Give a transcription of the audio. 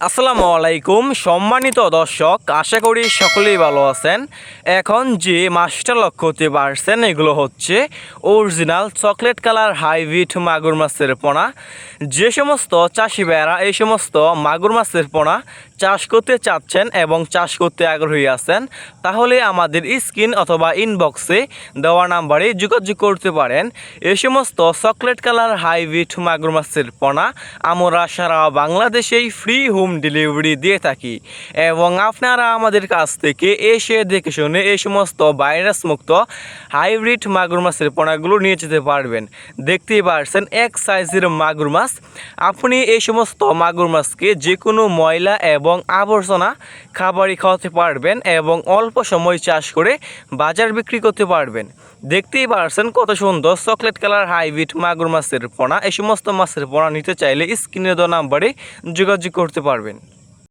আসসালামু আলাইকুম সম্মানিত দর্শক, আশা করি সকলেই ভালো আছেন। এখন যে মাছটা লক্ষ্য করতে পারছেন এগুলো হচ্ছে অরিজিনাল চকলেট কালার হাইব্রিড মাগুর মাছের পোনা। যে সমস্ত চাষি ভাইয়েরা এই সমস্ত মাগুর মাছের পোনা চাষ করতে চাচ্ছেন এবং চাষ করতে আগ্রহী আছেন, তাহলে আমাদের স্ক্রিন অথবা ইনবক্সে দেওয়া নাম্বারে যোগাযোগ করতে পারেন। এই সমস্ত চকলেট কালার হাইব্রিড মাগুর মাছের পোনা আমরা সারা বাংলাদেশেই ফ্রি হোম ডেলিভারি দিয়ে থাকি এবং আপনারা আমাদের কাছ থেকে এসে দেখে শুনে এই সমস্ত ভাইরাস মুক্ত হাইব্রিড মাগুর মাছের পোনাগুলো নিয়ে যেতে পারবেন। দেখতেই পারছেন এক সাইজের মাগুর মাছ। আপনি এই সমস্ত মাগুর মাছকে যে কোনো ময়লা এবং আবর্জনা খাবারই খাওয়াতে পারবেন এবং অল্প সময় চাষ করে বাজার বিক্রি করতে পারবেন। দেখতেই পারছেন কত সুন্দর চকলেট কালার হাইব্রিড মাগুর মাছের পোনা। এই সমস্ত মাছের পোনা নিতে চাইলে স্ক্রিনে দেওয়া নাম্বারে যোগাযোগ করতে পারবেন।